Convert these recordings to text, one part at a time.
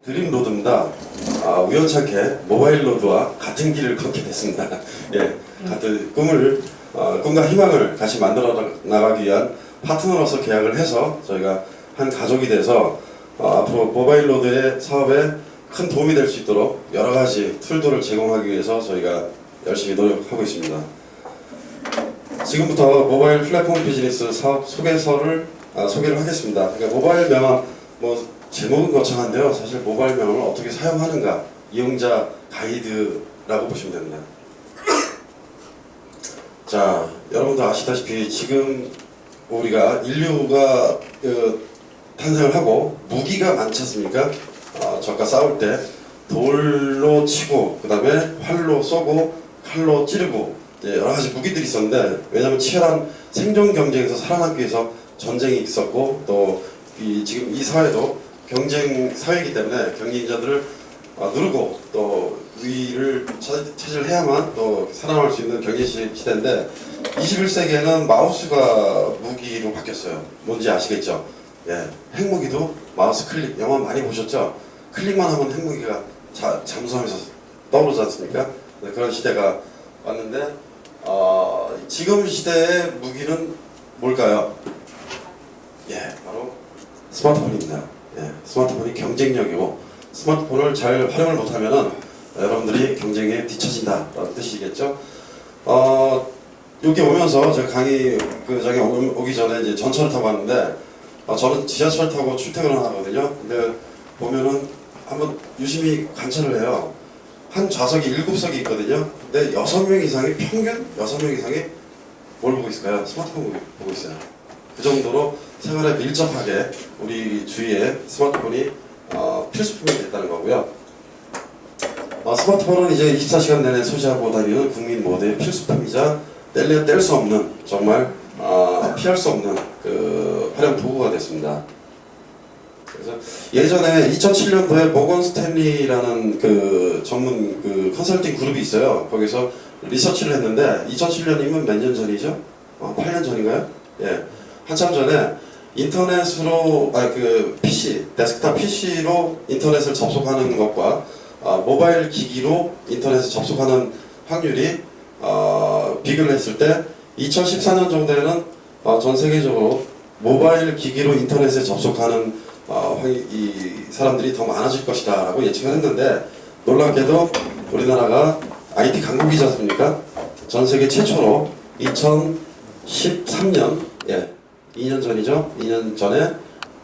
드림로드입니다. 우연찮게 모바일로드와 같은 길을 걷게 됐습니다. 예, 같은 꿈과 희망을 같이 만들어 나가기 위한 파트너로서 계약을 해서 저희가 한 가족이 돼서 앞으로 모바일로드의 사업에 큰 도움이 될 수 있도록 여러 가지 툴들을 제공하기 위해서 저희가 열심히 노력하고 있습니다. 지금부터 모바일 플랫폼 비즈니스 사업 소개를 하겠습니다. 그러니까 모바일 명함, 제목은 거창한데요. 사실 모바일 명함을 어떻게 사용하는가, 이용자 가이드라고 보시면 됩니다. 자, 여러분도 아시다시피 지금 우리가 인류가 탄생을 하고 무기가 많지 않습니까? 적과 싸울 때 돌로 치고, 그 다음에 활로 쏘고, 칼로 찌르고, 여러 가지 무기들이 있었는데, 왜냐하면 치열한 생존 경쟁에서 살아남기 위해서 전쟁이 있었고, 또 지금 이 사회도 경쟁 사회이기 때문에 경쟁자들을 누르고 또 위를 차지해야만 또 살아남을 수 있는 경쟁 시대인데, 21세기에는 마우스가 무기로 바뀌었어요. 뭔지 아시겠죠? 예, 핵무기도 마우스 클릭, 영화 많이 보셨죠? 클릭만 하면 핵무기가 잠수하면서 떠오르지 않습니까? 네, 그런 시대가 왔는데, 지금 시대의 무기는 뭘까요? 예, 바로 스마트폰입니다. 예, 스마트폰이 경쟁력이고, 스마트폰을 잘 활용을 못하면은 여러분들이 경쟁에 뒤처진다라는 뜻이겠죠. 여기 오면서 제가 강의 오기 전에 이제 전철을 타고 왔는데, 저는 지하철 타고 출퇴근을 하거든요. 근데 보면은 한번 유심히 관찰을 해요. 한 좌석이 7석이 있거든요. 근데 6명 이상이, 평균 6명 이상이 뭘 보고 있을까요? 스마트폰 보고 있어요. 그 정도로 생활에 밀접하게 우리 주위에 스마트폰이 필수품이 됐다는 거고요. 스마트폰은 이제 24시간 내내 소지하고 다니는 국민 모두의 필수품이자 뗄래야 뗄 수 없는, 정말 피할 수 없는 그 활용 도구가 됐습니다. 그래서 예전에 2007년도에 모건 스탠리라는 그 전문 그 컨설팅 그룹이 있어요. 거기서 리서치를 했는데, 2007년이면 몇 년 전이죠? 8년 전인가요? 예, 한참 전에 인터넷으로 PC, 데스크탑 PC로 인터넷을 접속하는 것과 모바일 기기로 인터넷을 접속하는 확률이 비교를 했을 때 2014년 정도에는 전 세계적으로 모바일 기기로 인터넷에 접속하는 이 사람들이 더 많아질 것이다 라고 예측을 했는데, 놀랍게도 우리나라가 IT 강국이지 않습니까? 전 세계 최초로 2013년, 2년 전이죠? 2년 전에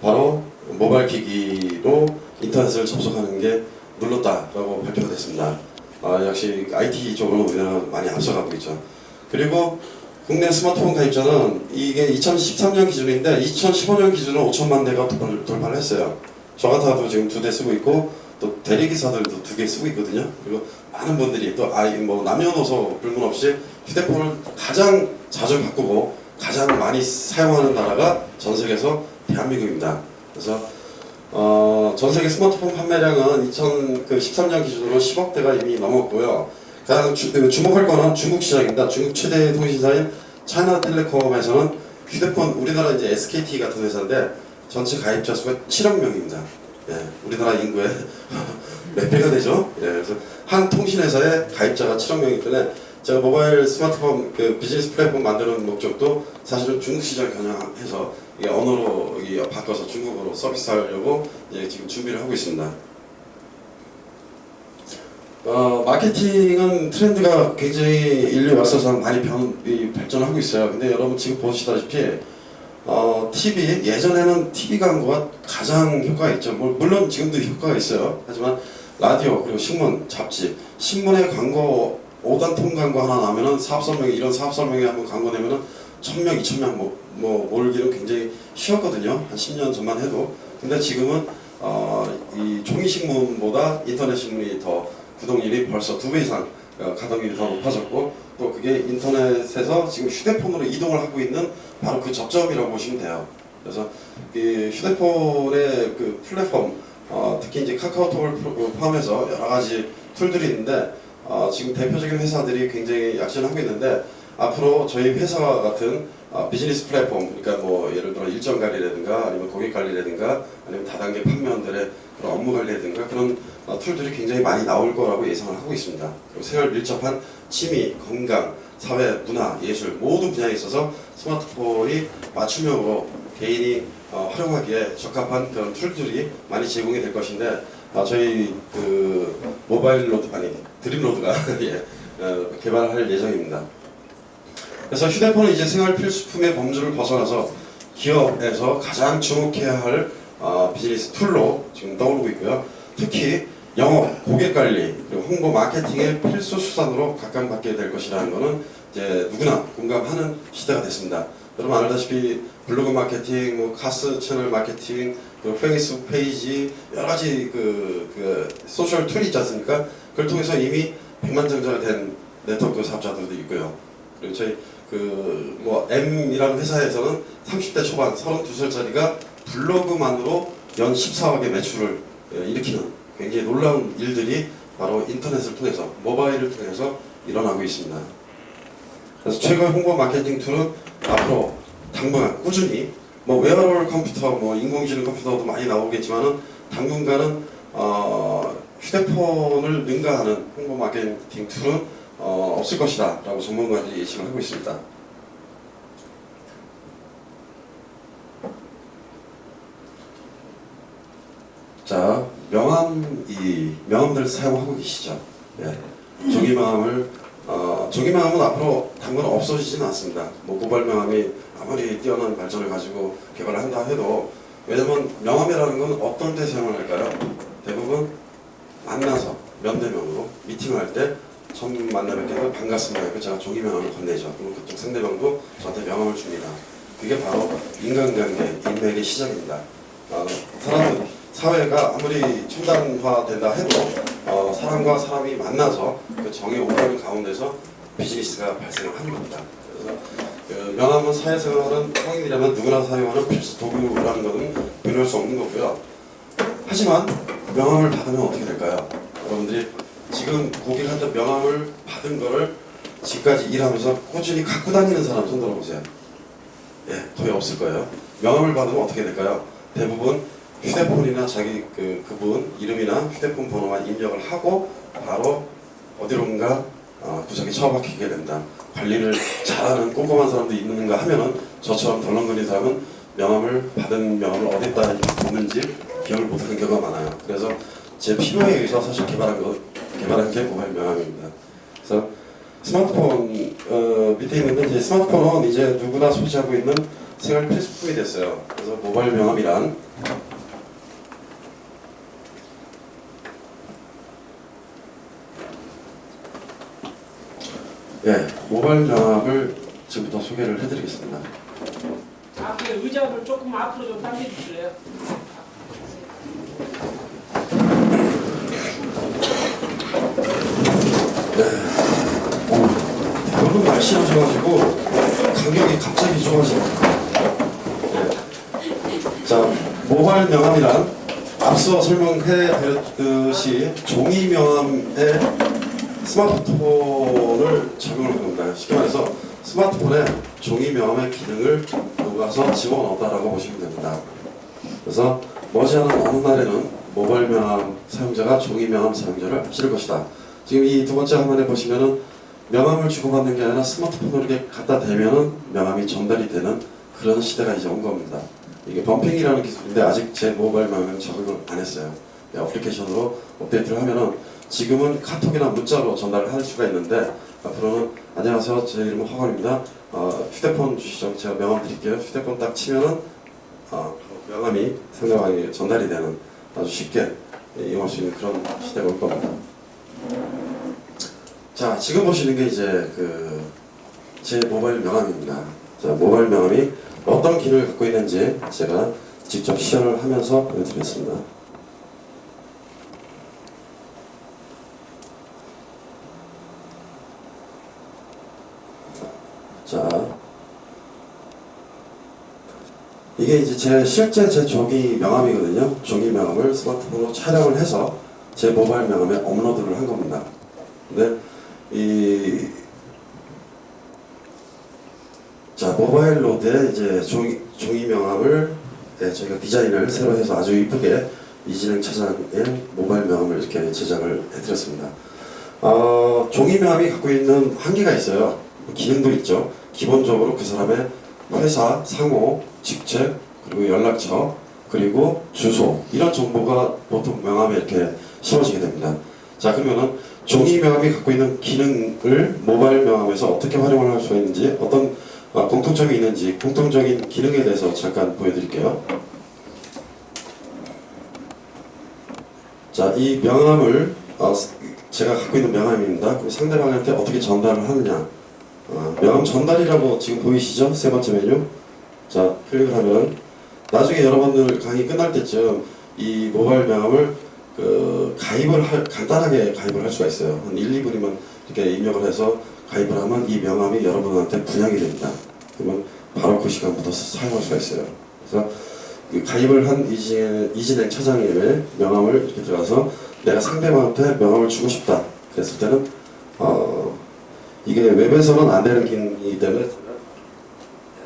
바로 모바일 기기로 인터넷을 접속하는 게 눌렀다라고 발표가 됐습니다. 역시 IT 쪽으로 우리나라가 많이 앞서가고 있죠. 그리고 국내 스마트폰 가입자는 이게 2013년 기준인데 2015년 기준으로 5천만 대가 돌파를 했어요. 저 같아도 지금 2대 쓰고 있고, 또 대리기사들도 2개 쓰고 있거든요. 그리고 많은 분들이 또 남녀노소 불문 없이 휴대폰을 가장 자주 바꾸고 가장 많이 사용하는 나라가 전 세계에서 대한민국입니다. 그래서 전 세계 스마트폰 판매량은 2013년 기준으로 10억 대가 이미 넘었고요. 가장 주목할 거는 중국 시장입니다. 중국 최대 통신사인 차이나텔레콤에서는 휴대폰, 우리나라 이제 SKT 같은 회사인데 전체 가입자 수가 7억 명입니다. 예, 우리나라 인구의 몇 배가 되죠? 예, 그래서 한 통신회사의 가입자가 7억 명이기 때문에 제가 모바일 스마트폰 비즈니스 플랫폼 만드는 목적도 사실은 중국 시장 겨냥해서 언어로 바꿔서 중국어로 서비스하려고 지금 준비를 하고 있습니다. 마케팅은 트렌드가 굉장히 인류 역사상 많이 발전하고 있어요. 근데 여러분 지금 보시다시피 TV, 예전에는 TV 광고가 가장 효과가 있죠. 물론 지금도 효과가 있어요. 하지만 라디오, 그리고 신문, 잡지, 신문에 광고 5단통 광고 하나 나면은 이런 사업 설명회 한번 광고 내면은 1000명, 2000명 몰기는 굉장히 쉬웠거든요. 한 10년 전만 해도. 근데 지금은 이 종이 신문보다 인터넷 신문이 더 구독률이 벌써 2배 이상 가동률이 더 높아졌고, 또 그게 인터넷에서 지금 휴대폰으로 이동을 하고 있는 바로 그 접점이라고 보시면 돼요. 그래서 이 휴대폰의 그 플랫폼, 특히 이제 카카오톡을 포함해서 여러 가지 툴들이 있는데, 지금 대표적인 회사들이 굉장히 약진하고 있는데, 앞으로 저희 회사와 같은 비즈니스 플랫폼, 그러니까 뭐 예를 들어 일정 관리라든가 아니면 고객 관리라든가 아니면 다단계 판매원들의 그런 업무 관리라든가 그런 툴들이 굉장히 많이 나올 거라고 예상을 하고 있습니다. 그리고 생활 밀접한 취미, 건강, 사회, 문화, 예술 모든 분야에 있어서 스마트폰이 맞춤형으로 개인이 활용하기에 적합한 그런 툴들이 많이 제공이 될 것인데 저희 그 모바일 로드 아니 드림로드가 예, 개발할 예정입니다. 그래서 휴대폰은 이제 생활 필수품의 범주를 벗어나서 기업에서 가장 주목해야 할 비즈니스 툴로 지금 떠오르고 있고요. 특히 영업, 고객 관리, 그리고 홍보, 마케팅의 필수 수단으로 각광받게 될 것이라는 것은 이제 누구나 공감하는 시대가 됐습니다. 여러분 알다시피 블로그 마케팅, 뭐 카스 채널 마케팅, 그리고 페이스북 페이지 여러 가지 그 소셜 툴이 있지 않습니까? 그걸 통해서 이미 백만장자가 된 네트워크 사업자들도 있고요. 그리고 저희 뭐 M이라는 회사에서는 30대 초반 32살짜리가 블로그만으로 연 14억의 매출을 일으키는 굉장히 놀라운 일들이 바로 인터넷을 통해서 모바일을 통해서 일어나고 있습니다. 그래서 최근 홍보 마케팅 툴은 앞으로 당분간 꾸준히 뭐 웨어러블 컴퓨터, 뭐 인공지능 컴퓨터도 많이 나오겠지만은 당분간은 휴대폰을 능가하는 홍보 마케팅 툴은 없을 것이다 라고 전문가들이 예측을 하고 있습니다. 자, 명함들 사용하고 계시죠? 예. 조기명함은 앞으로 당분간 없어지지는 않습니다. 뭐 모바일 명함이 아무리 뛰어난 발전을 가지고 개발을 한다 해도, 왜냐면 명함이라는 건 어떤 때 사용을 할까요? 대부분 만나서 면대면으로 미팅을 할 때 처음 만나 뵙게 되면 반갑습니다. 그래서 제가 종이 명함을 건네죠. 그럼 그쪽 상대방도 저한테 명함을 줍니다. 그게 바로 인간관계, 인맥의 시작입니다. 사회가 아무리 첨단화된다 해도 사람과 사람이 만나서 그 정의 오가는 가운데서 비즈니스가 발생을 하는 겁니다. 그래서 그 명함은 사회생활은 성인이라면 누구나 사용하는 필수 도구라는 것은 변할 수 없는 거고요. 하지만 명함을 받으면 어떻게 될까요? 여러분들이 지금 고객한테 명함을 받은 거를 지금까지 일하면서 꾸준히 갖고 다니는 사람 손 들어보세요. 예, 거의 없을 거예요. 명함을 받으면 어떻게 될까요? 대부분 휴대폰이나 자기 그분 이름이나 휴대폰 번호만 입력을 하고 바로 어디론가 구석에 처박히게 된다. 관리를 잘하는 꼼꼼한 사람도 있는가 하면은 저처럼 덜렁거리는 사람은 받은 명함을 어디다 뒀는지 기억을 못하는 경우가 많아요. 그래서 제 필요에 의해서 사실 개발한 게 모바일 명함입니다. 그래서 스마트폰 밑에 있는데 이제 스마트폰은 이제 누구나 소지하고 있는 생활 필수품이 됐어요. 그래서 모바일 명함이란 모바일 명함을 지금부터 소개를 해드리겠습니다. 앞에 의자를 조금 앞으로 좀 당겨주실래요? 여러분 날씬하셔가지고 간격이 갑자기 좋아지네요. 자, 모바일 명함이란 앞서 설명해드렸듯이 종이 명함에 스마트폰을 적용을 한 겁니다. 쉽게 말해서 스마트폰에 종이 명함의 기능을 녹아서 집어넣었다라고 보시면 됩니다. 그래서 머지않은 어느 날에는 모바일 명함 사용자가 종이 명함 사용자를 하실 것이다. 지금 이 두 번째 화면에 보시면은 명함을 주고받는 게 아니라 스마트폰으로 이렇게 갖다 대면은 명함이 전달이 되는 그런 시대가 이제 온 겁니다. 이게 범핑이라는 기술인데 아직 제 모바일 명함은 적용을 안 했어요. 어플리케이션으로 업데이트를 하면은 지금은 카톡이나 문자로 전달을 할 수가 있는데 앞으로는 안녕하세요, 제 이름은 허건입니다. 휴대폰 주시죠. 제가 명함 드릴게요. 휴대폰 딱 치면은 명함이 상대방에게 전달이 되는 아주 쉽게 이용할 수 있는 그런 시대가 올 겁니다. 자, 지금 보시는 게 이제 제 모바일 명함입니다. 자, 모바일 명함이 어떤 기능을 갖고 있는지 제가 직접 시연을 하면서 보여드리겠습니다. 자, 이게 이제 실제 제 종이 명함이거든요. 종이 명함을 스마트폰으로 촬영을 해서 제 모바일 명함에 업로드를 한 겁니다. 근데 자, 모바일 로드에 이제 종이 명함을 저희가 디자인을 새로 해서 아주 이쁘게 이진행 차장의 모바일 명함을 이렇게 제작을 해드렸습니다. 종이 명함이 갖고 있는 한계가 있어요. 기능도 있죠. 기본적으로 그 사람의 회사, 상호, 직책, 그리고 연락처, 그리고 주소 이런 정보가 보통 명함에 이렇게 씌워지게 됩니다. 자, 그러면은 종이 명함이 갖고 있는 기능을 모바일 명함에서 어떻게 활용을 할 수 있는지, 어떤 공통점이 있는지 공통적인 기능에 대해서 잠깐 보여드릴게요. 자, 이 명함을 제가 갖고 있는 명함입니다. 그럼 상대방한테 어떻게 전달을 하느냐? 명함 전달이라고 지금 보이시죠? 세 번째 메뉴. 자, 클릭을 하면 나중에 여러분들 강의 끝날 때쯤 이 모바일 명함을 간단하게 가입을 할 수가 있어요. 한 1, 2분이면 이렇게 입력을 해서 가입을 하면 이 명함이 여러분한테 분양이 됩니다. 그러면 바로 그 시간부터 사용할 수가 있어요. 그래서 가입을 한 이진행 차장님의 명함을 이렇게 들어가서 내가 상대방한테 명함을 주고 싶다 그랬을 때는 이게 웹에서는 안 되는 기능이기 때문에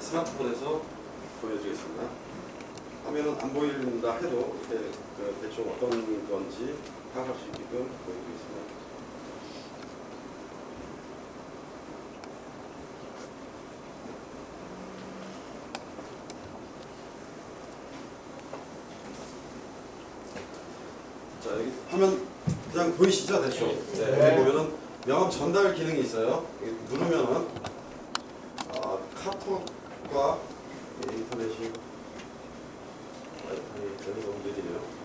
스마트폰에서 보여드리겠습니다. 화면은 안 보인다 해도 이렇게 대충 어떤 건지 파악할 수 있게끔 보여드리겠습니다. 자, 여기 화면 그냥 보이시죠? 대충. 네. 여기 보면은 명함 전달 기능이 있어요. 여기 누르면은 카톡과 인터넷이 와이파이 되는 너무 느리네요.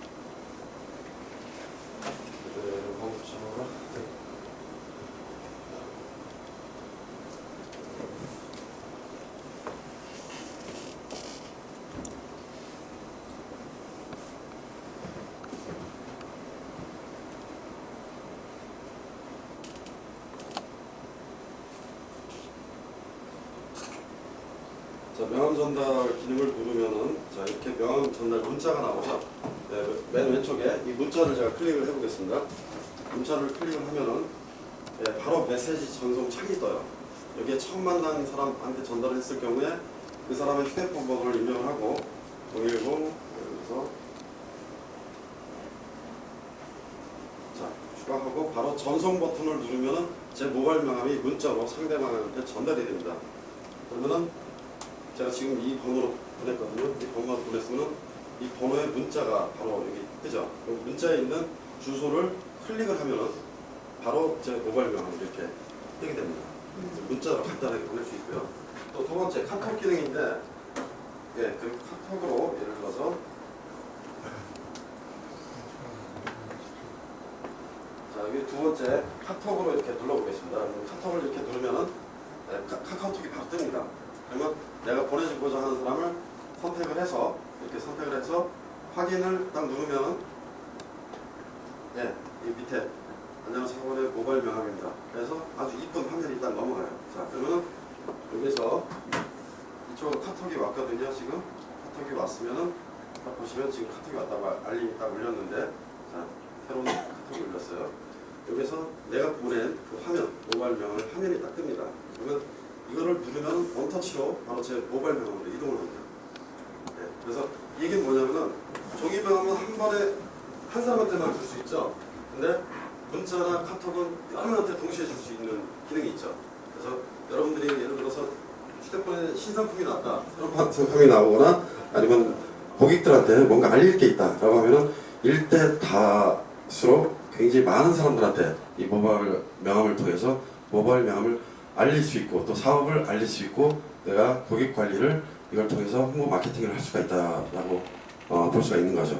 자, 명함 전달 기능을 누르면은 자, 이렇게 명함 전달 문자가 나오죠. 네, 맨 왼쪽에 이 문자를 제가 클릭을 해보겠습니다. 문자를 클릭을 하면은 바로 메시지 전송 창이 떠요. 여기에 처음 만난 사람한테 전달을 했을 경우에 그 사람의 휴대폰 번호를 입력을 하고 010 여기서 자, 추가하고 바로 전송 버튼을 누르면은 제 모바일 명함이 문자로 상대방한테 전달이 됩니다. 그러면은 제가 지금 이 번호로 보냈거든요. 이 번호로 보냈으면 이 번호의 문자가 바로 여기 뜨죠. 문자에 있는 주소를 클릭을 하면은 바로 제 모바일 명함이 이렇게 뜨게 됩니다. 문자로 간단하게 보낼 수 있고요. 또 두 번째 카톡 기능인데, 그 카톡으로 예를 들어서 자, 여기 두 번째 카톡으로 이렇게 눌러보겠습니다. 카톡을 이렇게 누르면은 카카오톡이 바로 뜹니다. 그러면 내가 보내주고자 하는 사람을 선택을 해서 이렇게 선택을 해서 확인을 딱 누르면은 이 밑에 안녕하세요 사원의 모바일 명함입니다. 그래서 아주 이쁜 화면이 딱 넘어가요. 자, 그러면은 여기서 이쪽으로 카톡이 왔거든요. 지금 카톡이 왔으면은 딱 보시면 지금 카톡이 왔다고 알림이 딱 울렸는데, 자, 새로운 카톡이 울렸어요. 여기서 내가 보낸 그 화면, 모바일 명함의 화면이 딱 뜹니다. 그러면 이거를 누르면 원터치로 바로 제 모바일 명함으로 이동을 합니다. 그래서 이게 뭐냐면은 종이 명함은 한 번에 한 사람한테만 줄 수 있죠. 근데 문자나 카톡은 여러 명한테 동시에 줄 수 있는 기능이 있죠. 그래서 여러분들이 예를 들어서 휴대폰에 신상품이 나왔다, 새로운 상품이 나오거나 아니면 고객들한테 뭔가 알릴 게 있다라고 하면은 일대 다수로 굉장히 많은 사람들한테 이 모바일 명함을 통해서 모바일 명함을 알릴 수 있고 또 사업을 알릴 수 있고 내가 고객 관리를 이걸 통해서 홍보 마케팅을 할 수가 있다라고 볼 수가 있는 거죠.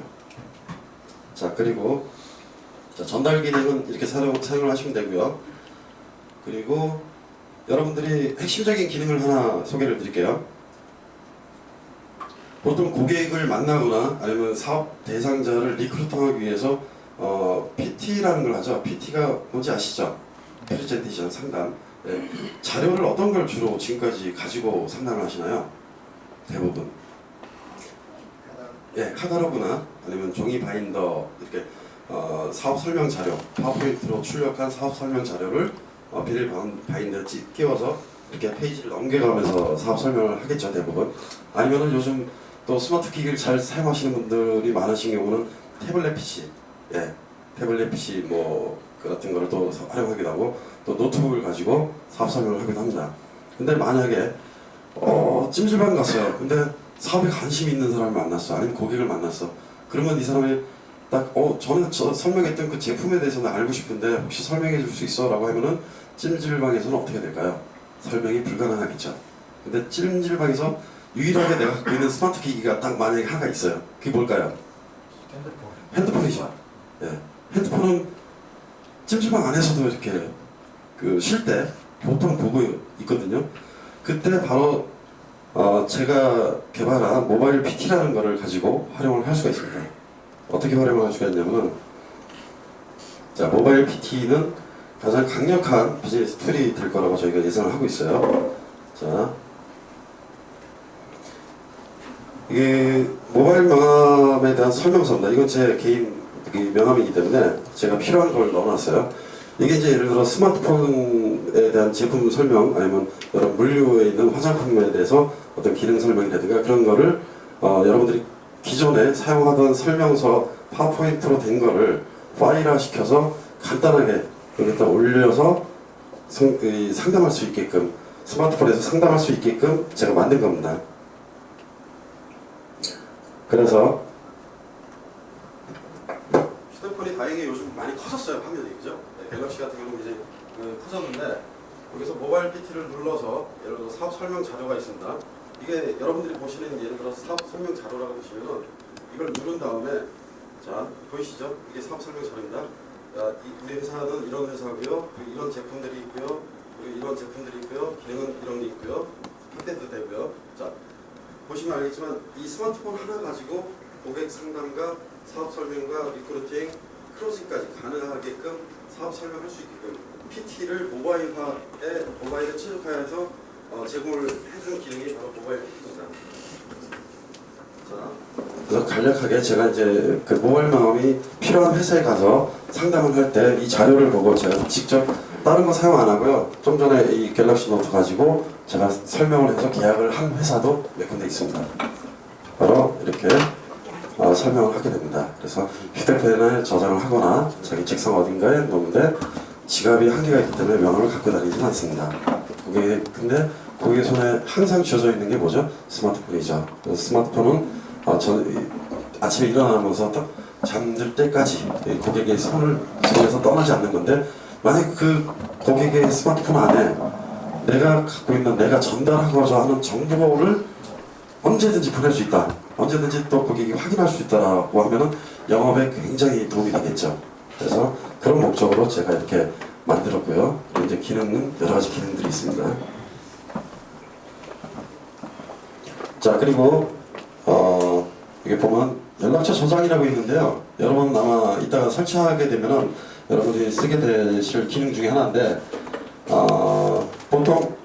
자, 그리고 자, 전달 기능은 이렇게 사용을 하시면 되고요. 그리고 여러분들이 핵심적인 기능을 하나 소개를 드릴게요. 보통 고객을 만나거나 아니면 사업 대상자를 리크루팅하기 위해서 PT라는 걸 하죠. PT가 뭔지 아시죠? 프레젠테이션 상담. 자료를 어떤 걸 주로 지금까지 가지고 상담을 하시나요? 대부분 카탈로그나 아니면 종이 바인더 이렇게 사업 설명 자료, 파워포인트로 출력한 사업 설명 자료를 비닐 바인더에 끼워서 이렇게 페이지를 넘겨가면서 사업 설명을 하겠죠, 대부분. 아니면은 요즘 또 스마트 기기를 잘 사용하시는 분들이 많으신 경우는 태블릿 PC, 예, 태블릿 PC 뭐 같은 거를 또 활용하기도 하고 또 노트북을 가지고 사업 설명을 하기도 합니다. 근데 만약에 찜질방 갔어요. 근데 사업에 관심 있는 사람을 만났어. 아니면 고객을 만났어. 그러면 이 사람이 딱 저는 설명했던 그 제품에 대해서는 알고 싶은데 혹시 설명해 줄 수 있어? 라고 하면은 찜질방에서는 어떻게 될까요? 설명이 불가능하겠죠. 근데 찜질방에서 유일하게 내가 갖고 있는 스마트 기기가 딱 만약에 하나가 있어요. 그게 뭘까요? 핸드폰이죠. 예. 핸드폰은 찜질방 안에서도 이렇게 그 쉴 때 보통 보고 있거든요. 그때 바로 제가 개발한 모바일 PT라는 거를 가지고 활용을 할 수가 있습니다. 어떻게 활용을 할 수가 있냐면은, 자, 모바일 PT는 가장 강력한 비즈니스 툴이 될 거라고 저희가 예상을 하고 있어요. 자, 이게 모바일 명함에 대한 설명서입니다. 이건 제 개인 명함이기 때문에 제가 필요한 걸 넣어놨어요. 이게 이제 예를 들어 스마트폰에 대한 제품 설명 아니면 여러 물류에 있는 화장품에 대해서 어떤 기능 설명이라든가 그런 거를 여러분들이 기존에 사용하던 설명서 파워포인트로 된 거를 파일화 시켜서 간단하게 여기다 올려서 상담할 수 있게끔 스마트폰에서 상담할 수 있게끔 제가 만든 겁니다. 그래서 휴대폰이 다행히 요즘 많이 커졌어요, 화면이. 그죠? 네, 갤럭시 같은 경우는 이제 커졌는데 여기서 모바일 PT를 눌러서 예를 들어 사업 설명 자료가 있습니다. 이게 여러분들이 보시는 예를 들어 사업 설명 자료라고 보시면은 이걸 누른 다음에 자 보이시죠? 이게 사업 설명 자료입니다. 우리 회사는 이런 회사고요. 이런 제품들이 있고요. 그리고 이런 제품들이 있고요. 기능은 이런 게 있고요. 확대도 되고요. 자 보시면 알겠지만 이 스마트폰 하나 가지고 고객 상담과 사업 설명과 리크루팅, 클로징까지 가능하게끔 사업 설명할 수 있게끔 PT를 모바일에 최적화해서 제공을 해준 기능이 바로 모바일 PT입니다. 자, 그래서 간략하게 제가 이제 그 모바일 명함이 필요한 회사에 가서 상담을 할 때 이 자료를 보고 제가 직접 다른 거 사용 안 하고요. 좀 전에 이 갤럭시 노트 가지고 제가 설명을 해서 계약을 한 회사도 몇 군데 있습니다. 바로 이렇게 설명을 하게 됩니다. 그래서 휴대폰에 저장을 하거나 자기 책상 어딘가에 놓는데 지갑이 한계가 있기 때문에 명함을 갖고 다니지는 않습니다. 근데 고객의 손에 항상 쥐어져 있는 게 뭐죠? 스마트폰이죠. 그래서 스마트폰은 아침에 일어나면서 딱 잠들 때까지 고객의 손에서 떠나지 않는 건데 만약 그 고객의 스마트폰 안에 내가 갖고 있는 내가 전달하고자 하는 정보를 언제든지 보낼 수 있다. 언제든지 또 고객이 확인할 수 있다라고 하면은 영업에 굉장히 도움이 되겠죠. 그래서 그런 목적으로 제가 이렇게 만들었고요. 이제 기능은 여러 가지 기능들이 있습니다. 자 그리고 이게 보면 연락처 저장이라고 있는데요. 여러분 아마 이따가 설치하게 되면은 여러분들이 쓰게 되실 기능 중에 하나인데 보통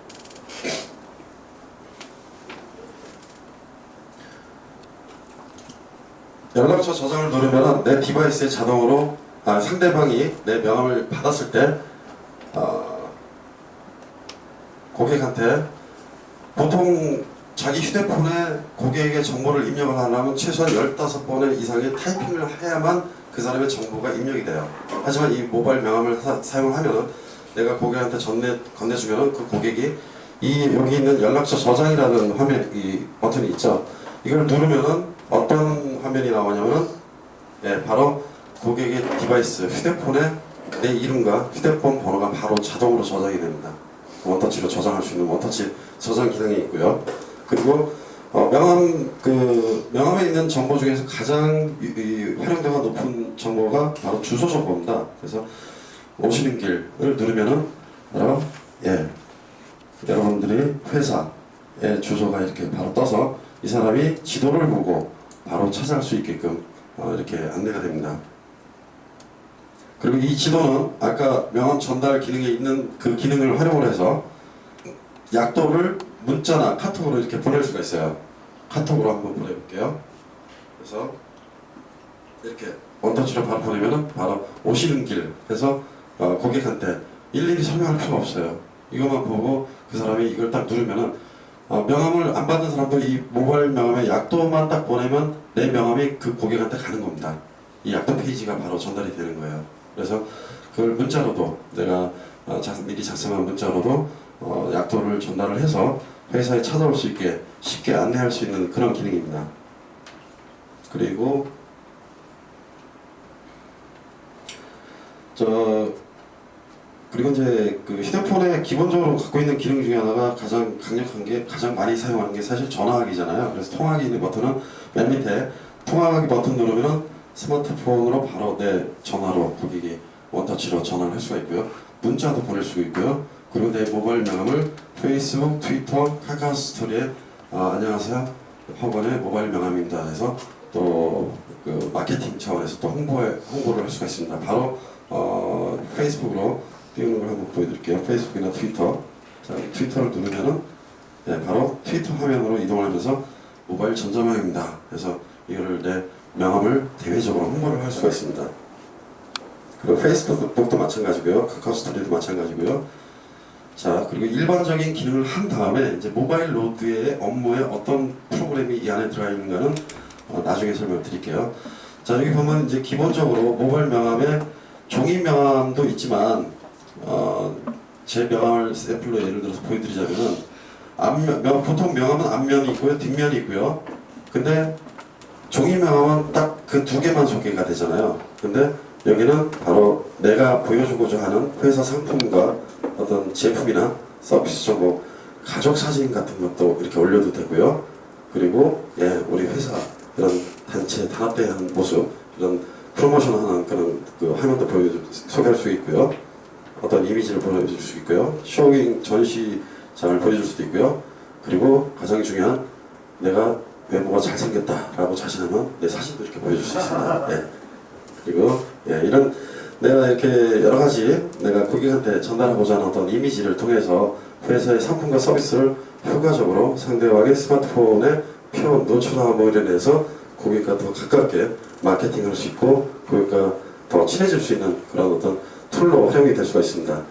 연락처 저장을 누르면 내 디바이스에 자동으로 상대방이 내 명함을 받았을 때 고객한테 보통 자기 휴대폰에 고객의 정보를 입력을 하려면 최소한 15번의 이상의 타이핑을 해야만 그 사람의 정보가 입력이 돼요. 하지만 이 모바일 명함을 사용을 하면은 내가 고객한테 건네주면은 그 고객이 여기 있는 연락처 저장이라는 이 버튼이 있죠. 이걸 누르면은 어떤 화면이 나오냐면은 바로 고객의 디바이스 휴대폰에 내 이름과 휴대폰 번호가 바로 자동으로 저장이 됩니다. 원터치로 저장할 수 있는 원터치 저장 기능이 있고요. 그리고 명함에 있는 정보 중에서 가장 활용도가 높은 정보가 바로 주소 정보입니다. 그래서 오시는 길을 누르면은 바로 여러분들이 회사의 주소가 이렇게 바로 떠서 이 사람이 지도를 보고 바로 찾아갈 수 있게끔 이렇게 안내가 됩니다. 그리고 이 지도는 아까 명함 전달 기능에 있는 그 기능을 활용을 해서 약도를 문자나 카톡으로 이렇게 보낼 수가 있어요. 카톡으로 한번 보내볼게요. 그래서 이렇게 원터치로 바로 보내면은 바로 오시는 길 해서 고객한테 일일이 설명할 필요가 없어요. 이것만 보고 그 사람이 이걸 딱 누르면은 명함을 안 받는 사람도 이 모바일 명함에 약도만 딱 보내면 내 명함이 그 고객한테 가는 겁니다. 이 약도 페이지가 바로 전달이 되는 거예요. 그래서 그걸 문자로도 내가 미리 작성한 문자로도 약도를 전달을 해서 회사에 찾아올 수 있게 쉽게 안내할 수 있는 그런 기능입니다. 그리고 그리고 이제 그 휴대폰에 기본적으로 갖고 있는 기능 중에 하나가 가장 강력한 게 가장 많이 사용하는 게 사실 전화하기잖아요. 그래서 통화하기 있는 버튼은 맨 밑에 통화하기 버튼 누르면은 스마트폰으로 바로 내 전화로 고객이 원터치로 전화를 할 수가 있고요. 문자도 보낼 수 있고요. 그리고 내 모바일 명함을 페이스북, 트위터, 카카오 스토리에 안녕하세요. 학원의 모바일 명함입니다. 해서 또 그 마케팅 차원에서 또 홍보를 할 수가 있습니다. 바로 페이스북으로 띄우는 걸 한번 보여드릴게요. 페이스북이나 트위터. 자, 트위터를 누르면은 바로 트위터 화면으로 이동을 하면서 모바일 전자명입니다. 그래서 이거를 내 명함을 대외적으로 홍보를 할 수가 있습니다. 그리고 페이스북도 마찬가지고요. 카카오 스토리도 마찬가지고요. 자, 그리고 일반적인 기능을 한 다음에 이제 모바일 로드의 업무에 어떤 프로그램이 이 안에 들어가 있는가는 나중에 설명드릴게요. 자, 여기 보면 이제 기본적으로 모바일 명함에 종이 명함도 있지만 제 명함을 샘플로 예를 들어서 보여드리자면은 보통 명함은 앞면이 있고요, 뒷면이 있고요. 근데 종이 명함은 딱 그 두 개만 소개가 되잖아요. 근데 여기는 바로 내가 보여주고자 하는 회사 상품과 어떤 제품이나 서비스 정보, 가족 사진 같은 것도 이렇게 올려도 되고요. 그리고 우리 회사 이런 단체 단합대한 모습, 이런 프로모션하는 그런 그 화면도 소개할 수 있고요. 어떤 이미지를 보여줄 수 있고요. 쇼잉 전시장을 보여줄 수도 있고요. 그리고 가장 중요한 내가 외모가 잘생겼다라고 자신하면 내 사진도 이렇게 보여줄 수 있습니다. 그리고 이런 내가 이렇게 여러 가지 내가 고객한테 전달하고자 하는 어떤 이미지를 통해서 회사의 상품과 서비스를 효과적으로 상대방의 스마트폰에 표현, 노출함으로 인해서 고객과 더 가깝게 마케팅할 수 있고 고객과 더 친해질 수 있는 그런 어떤 툴로 활용이 될 수가 있습니다.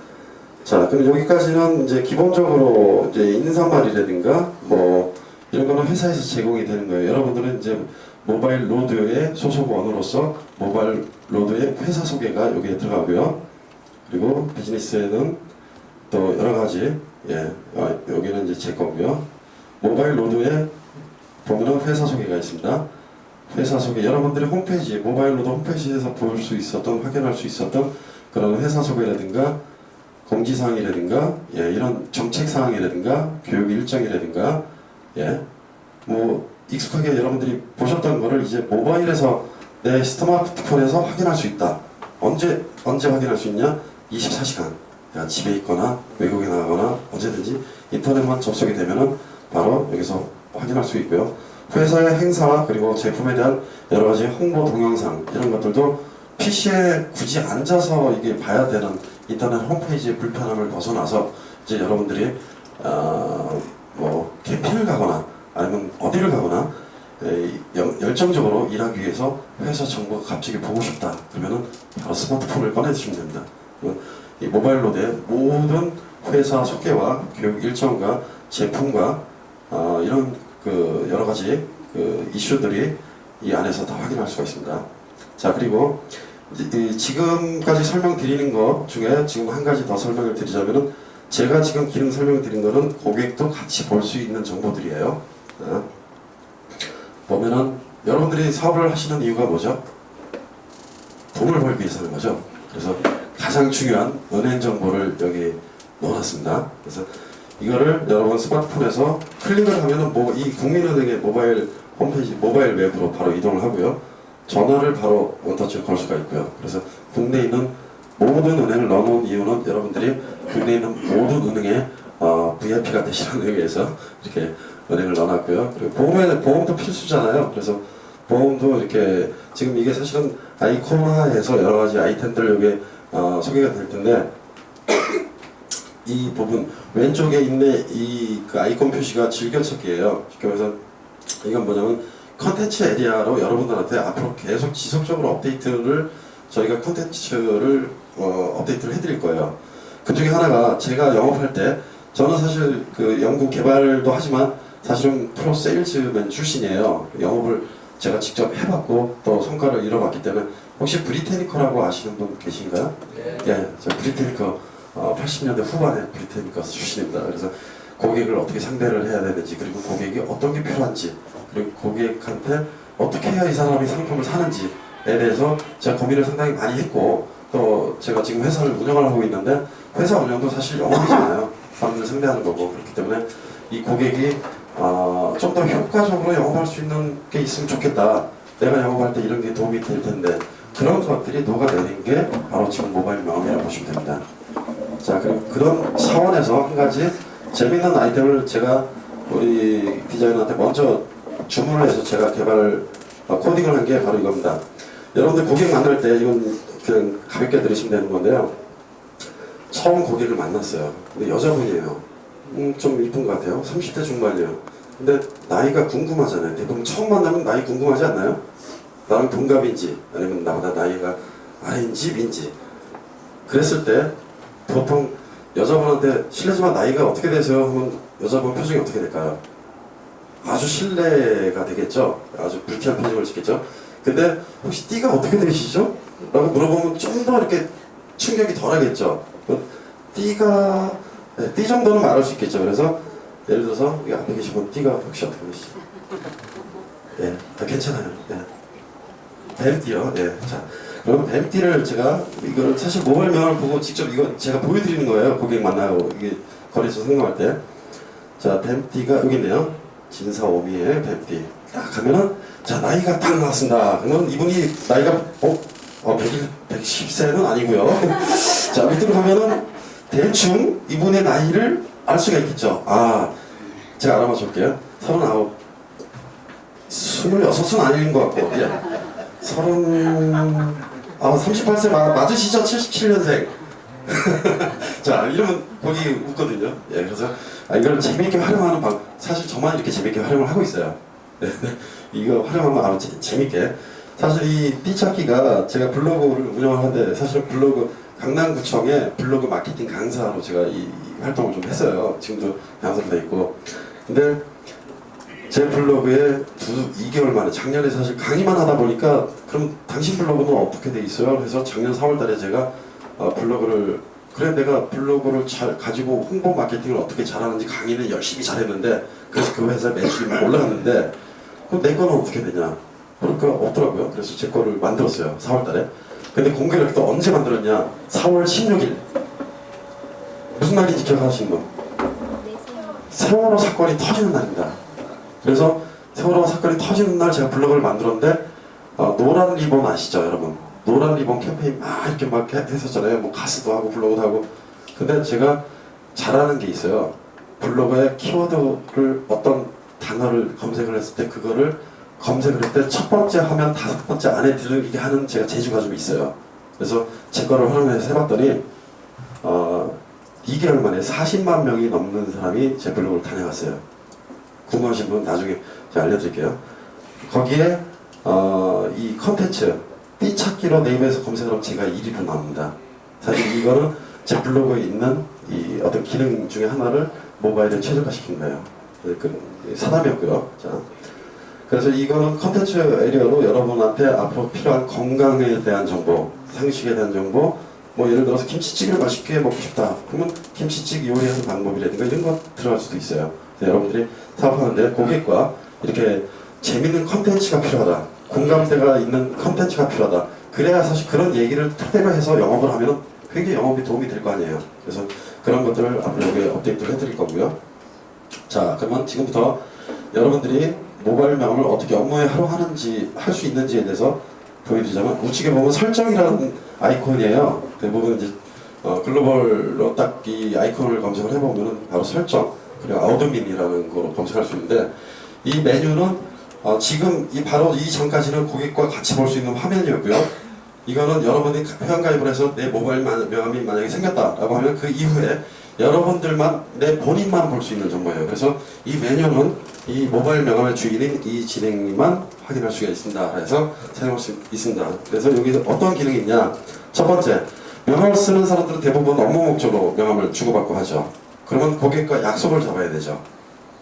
자, 그럼 여기까지는 이제 기본적으로 이제 인사말이라든가 뭐 이런 거는 회사에서 제공이 되는 거예요. 여러분들은 이제 모바일 로드의 소속원으로서 모바일 로드의 회사 소개가 여기에 들어가고요. 그리고 비즈니스에는 또 여러 가지 여기는 이제 제 거고요. 모바일 로드에 보면은 회사 소개가 있습니다. 회사 소개, 여러분들이 홈페이지, 모바일 로드 홈페이지에서 볼 수 있었던, 확인할 수 있었던 그런 회사 소개라든가 공지사항이라든가 이런 정책사항이라든가 교육 일정이라든가 뭐 익숙하게 여러분들이 보셨던 거를 이제 모바일에서 내 스마트폰에서 확인할 수 있다. 언제 확인할 수 있냐? 24시간. 내가 집에 있거나 외국에 나가거나 언제든지 인터넷만 접속이 되면은 바로 여기서 확인할 수 있고요. 회사의 행사 그리고 제품에 대한 여러 가지 홍보 동영상 이런 것들도 PC에 굳이 앉아서 이게 봐야 되는 인터넷 홈페이지의 불편함을 벗어나서 이제 여러분들이 뭐 캠핑을 가거나 아니면 어디를 가거나 열정적으로 일하기 위해서 회사 정보가 갑자기 보고 싶다 그러면은 바로 스마트폰을 꺼내주시면 됩니다. 이 모바일 로드의 모든 회사 소개와 교육 일정과 제품과 이런 그 여러 가지 그 이슈들이 이 안에서 다 확인할 수가 있습니다. 자, 그리고 지금까지 설명드리는 것 중에 지금 한 가지 더 설명을 드리자면은 제가 지금 기능 설명드린 거는 고객도 같이 볼 수 있는 정보들이에요. 보면은 여러분들이 사업을 하시는 이유가 뭐죠? 돈을 벌기 위해서 하는 거죠. 그래서 가장 중요한 은행 정보를 여기 넣어놨습니다. 그래서 이거를 여러분 스마트폰에서 클릭을 하면은 이 국민은행의 모바일 홈페이지, 모바일 웹으로 바로 이동을 하고요. 전화를 바로 원터치로 걸 수가 있고요. 그래서 국내에 있는 모든 은행을 넣어놓은 이유는 여러분들이 국내에 있는 모든 은행에 VIP가 되시라는 의미에서 이렇게 은행을 넣어놨고요. 그리고 보험도 필수잖아요. 그래서 보험도 이렇게 지금 이게 사실은 아이콘화해서 여러 가지 아이템들 여기 소개가 될 텐데 이 부분 왼쪽에 있는 그 아이콘 표시가 즐겨찾기예요. 그래서 이건 뭐냐면 컨텐츠 에리아로 여러분들한테 앞으로 계속 지속적으로 업데이트를 저희가 컨텐츠를 업데이트를 해드릴 거예요. 그 중에 하나가 제가 영업할 때 저는 사실 그 연구 개발도 하지만 사실은 프로 세일즈맨 출신이에요. 영업을 제가 직접 해봤고 또 성과를 이뤄봤기 때문에 혹시 브리테니커라고 아시는 분 계신가요? 예, 저 브리테니커 80년대 후반에 브리테니커 출신입니다. 그래서 고객을 어떻게 상대를 해야 되는지 그리고 고객이 어떤 게 필요한지 그리고 고객한테 어떻게 해야 이 사람이 상품을 사는지에 대해서 제가 고민을 상당히 많이 했고 또 제가 지금 회사를 운영을 하고 있는데 회사 운영도 사실 영업이잖아요. 사람들을 상대하는 거고 그렇기 때문에 이 고객이 좀 더 효과적으로 영업할 수 있는 게 있으면 좋겠다. 내가 영업할 때 이런 게 도움이 될 텐데 그런 것들이 녹아내린 게 바로 지금 모바일 명함이라고 보시면 됩니다. 자, 그런 차원에서 한 가지 재밌는 아이템을 제가 우리 디자이너한테 먼저 주문을 해서 제가 개발 코딩을 한 게 바로 이겁니다. 여러분들 고객 만날 때 이건 그냥 가볍게 들으시면 되는 건데요. 처음 고객을 만났어요. 근데 여자분이에요. 좀 이쁜 것 같아요. 30대 중반이에요. 근데 나이가 궁금하잖아요. 대부분 처음 만나면 나이 궁금하지 않나요? 나랑 동갑인지 아니면 나보다 나이가 아래인지 위인지. 그랬을 때 보통 여자분한테 실례지만 나이가 어떻게 되세요? 하면 여자분 표정이 어떻게 될까요? 아주 실례가 되겠죠? 아주 불쾌한 표정을 짓겠죠? 근데 혹시 띠가 어떻게 되시죠? 라고 물어보면 좀 더 이렇게 충격이 덜하겠죠? 띠가 네, 띠 정도는 말할 수 있겠죠. 그래서 예를 들어서 여기 앞에 계신 분 띠가 혹시 어떻게 되시죠? 예, 괜찮아요. 예. 뱀띠요. 예. 자, 그럼 뱀띠를 제가 이걸 사실 모바일 명함을 보고 직접 이거 제가 보여드리는 거예요. 고객 만나고 이게 거래소 상담할 때. 자, 뱀띠가 여기 있네요. 진사오미의 뱀띠. 딱 가면은 자 나이가 딱 나왔습니다. 그러면 이분이 나이가 110세는 아니고요. 자 밑으로 가면은 대충 이분의 나이를 알 수가 있겠죠. 제가 알아맞혀 볼게요. 39, 26은 아닌 것 같고, 예. 38세 맞으시죠? 77년생. 자, 이러면 거기 웃거든요. 예, 그래서 이걸 재미있게 활용하는 사실 저만 이렇게 재미있게 활용을 하고 있어요. 네, 이거 활용하면 아주 재미있게. 사실 이 띠찾기가 제가 블로그를 운영을 하는데 사실 블로그 강남구청의 블로그 마케팅 강사로 제가 이 활동을 좀 했어요. 지금도 강사로 돼 있고. 근데 제 블로그에 2개월 만에 작년에 사실 강의만 하다 보니까 그럼 당신 블로그는 어떻게 돼 있어요? 그래서 작년 4월달에 제가 블로그를 그래 내가 블로그를 잘 가지고 홍보 마케팅을 어떻게 잘하는지 강의는 열심히 잘했는데 그래서 그 회사에 매출이 막 올라갔는데 그럼 내 거는 어떻게 되냐? 그러니까 없더라고요. 그래서 제 거를 만들었어요. 4월달에. 근데 공개를 또 언제 만들었냐? 4월 16일. 무슨 날인지 기억하시는 분? 세월호 사건이 터지는 날입니다. 그래서 세월호 사건이 터지는 날 제가 블로그를 만들었는데 노란 리본 아시죠 여러분? 노란 리본 캠페인 이렇게 막 했었잖아요. 뭐 가수도 하고 블로그도 하고. 근데 제가 잘하는 게 있어요. 블로그에 키워드를 어떤 단어를 검색을 했을 때 그거를 검색을 할 때 첫 번째 화면 5번째 안에 들리게 하는 제가 재주가 좀 있어요. 그래서 제 거를 활용해서 해봤더니 2개월 만에 40만 명이 넘는 사람이 제 블로그를 다녀갔어요. 궁금하신 분 나중에 제가 알려드릴게요. 거기에 이 컨텐츠 띠찾기로 네이버에서 검색하면 제가 1위로 나옵니다. 사실 이거는 제 블로그에 있는 이 어떤 기능 중에 하나를 모바일에 최적화시킨 거예요. 그 사담이었고요. 자, 그래서 이거는 컨텐츠 에리어로 여러분한테 앞으로 필요한 건강에 대한 정보, 상식에 대한 정보, 뭐 예를 들어서 김치찌개를 맛있게 먹고 싶다. 그러면 김치찌개 요리하는 방법이라든가 이런 거 들어갈 수도 있어요. 여러분들이 사업하는데 고객과 이렇게 재밌는 컨텐츠가 필요하다. 공감대가 있는 컨텐츠가 필요하다. 그래야 사실 그런 얘기를 토대로 해서 영업을 하면 굉장히 영업이 도움이 될 거 아니에요. 그래서 그런 것들을 앞으로 여기 업데이트를 해드릴 거고요. 자, 그러면 지금부터 여러분들이 모바일 명함을 어떻게 업무에 활용하는지 할 수 있는지에 대해서 보여드리자면 우측에 보면 설정이라는 아이콘이에요. 대부분 이제 글로벌로 딱 이 아이콘을 검색을 해보면 바로 설정 그리고 아우드민이라는 거로 검색할 수 있는데 이 메뉴는 지금 바로 이 전까지는 고객과 같이 볼 수 있는 화면이었고요. 이거는 여러분이 회원가입을 해서 내 모바일 명함이 만약에 생겼다라고 하면 그 이후에 여러분들만 내 본인만 볼 수 있는 정보예요. 그래서 이 메뉴는 이 모바일 명함의 주인인 이 진행님만 확인할 수가 있습니다. 그래서 사용할 수 있습니다. 그래서 여기서 어떤 기능이 있냐? 첫 번째, 명함을 쓰는 사람들은 대부분 업무 목적으로 명함을 주고받고 하죠. 그러면 고객과 약속을 잡아야 되죠.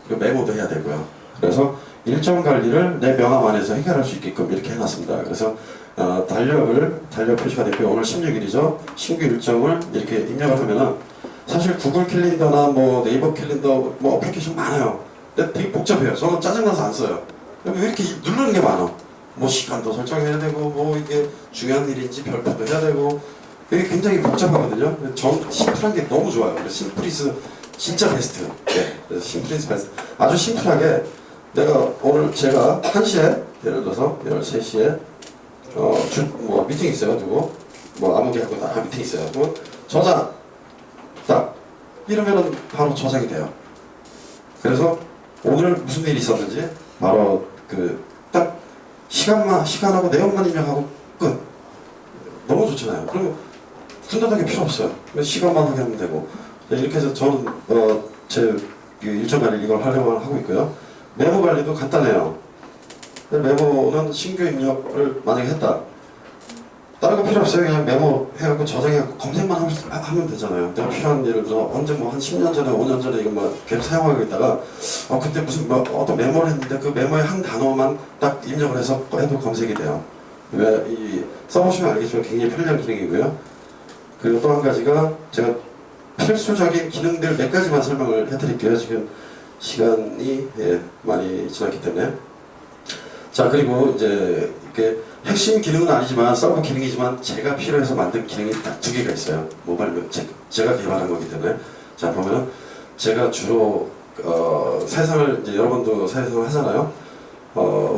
그리고 메모도 해야 되고요. 그래서 일정 관리를 내 명함 안에서 해결할 수 있게끔 이렇게 해놨습니다. 그래서 달력 표시가 됐고요. 오늘 16일이죠. 신규 일정을 이렇게 입력을 하면은 사실 구글 캘린더나 뭐 네이버 캘린더 뭐 어플리케이션 많아요. 근데 되게 복잡해요. 저는 짜증나서 안 써요. 왜 이렇게 누르는 게 많아? 뭐 시간도 설정해야 되고 뭐 이게 중요한 일인지 별표도 해야 되고 이게 굉장히 복잡하거든요. 심플한 게 너무 좋아요. 그래서 심플이스 진짜 베스트. 네, 그래서 심플이스 베스트. 아주 심플하게 내가 오늘 제가 1시에 예를 들어서 13시에 뭐 미팅 있어요. 누구 뭐 아무개하고 다 미팅 있어요. 그러면 저장 딱 이러면은 바로 저장이 돼요. 그래서 오늘 무슨 일이 있었는지 바로 그 딱 시간하고 내용만 입력하고 끝. 너무 좋잖아요. 그리고 분단하게 필요 없어요. 시간만 확인하면 되고 이렇게 해서 저는 제 일정 관리 이걸 하려고 하고 있고요. 메모 관리도 간단해요. 메모는 신규 입력을 만약에 했다. 다른 거 필요 없어요. 그냥 메모 해갖고 저장해갖고 검색만 하면 되잖아요. 내가 필요한 예를 들어 언제 뭐 한 10년 전에 5년 전에 이거 뭐 계속 사용하고 있다가 그때 무슨 뭐 어떤 메모를 했는데 그 메모의 한 단어만 딱 입력을 해서 해도 검색이 돼요. 써보시면 알겠지만 굉장히 편리한 기능이고요. 그리고 또 한 가지가 제가 필수적인 기능들 몇 가지만 설명을 해드릴게요. 지금 시간이 많이 지났기 때문에. 자, 그리고 이제 이렇게 핵심 기능은 아니지만 서버 기능이지만 제가 필요해서 만든 기능이 딱 2개가 있어요. 모바일 제가 개발한 거기 때문에. 자, 보면은 제가 주로 세상을 이제 여러분도 세상을 하잖아요.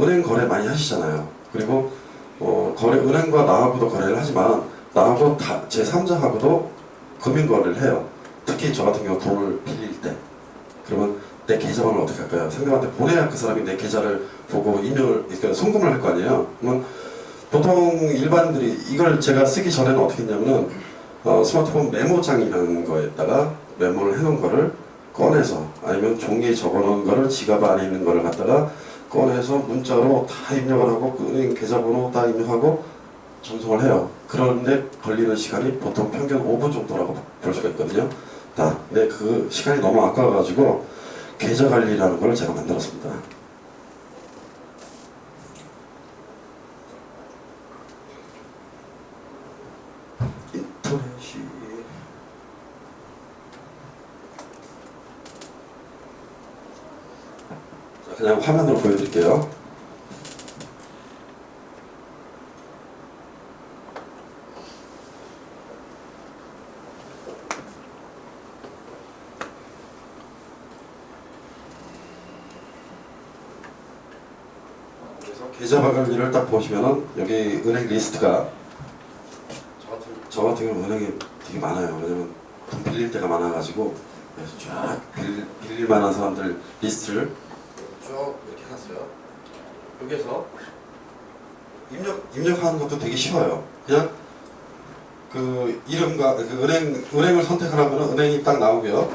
은행 거래 많이 하시잖아요. 그리고 은행과 나하고도 거래를 하지만 나하고 제 3자하고도 금융 거래를 해요. 특히 저 같은 경우 돈을 빌릴 때. 그러면 내 계좌번호를 어떻게 할까요? 상대방한테 보내야 그 사람이 내 계좌를 보고 그러니까 송금을 할 거 아니에요. 그러면 보통 일반인들이 이걸 제가 쓰기 전에는 어떻게 했냐면은 스마트폰 메모장이라는 거에다가 메모를 해놓은 거를 꺼내서 아니면 종이에 적어놓은 거를 지갑 안에 있는 거를 갖다가 꺼내서 문자로 다 입력을 하고 그 은행 계좌번호 다 입력하고 전송을 해요. 그런데 걸리는 시간이 보통 평균 5분 정도라고 볼 수가 있거든요. 근데 그 시간이 너무 아까워가지고 계좌 관리라는 걸 제가 만들었습니다. 인터넷이 그냥 화면으로 보여드릴게요. 계좌 관리를 딱 보시면은 여기 은행 리스트가 저 같은 경우 은행이 되게 많아요. 왜냐면 돈 빌릴 때가 많아가지고 그래서 쫙 빌릴 만한 사람들 리스트를 쭉 이렇게 해놨어요. 여기에서 입력하는 것도 되게 쉬워요. 그냥 그 이름과 그 은행을 선택하라면 은행이 딱 나오고요.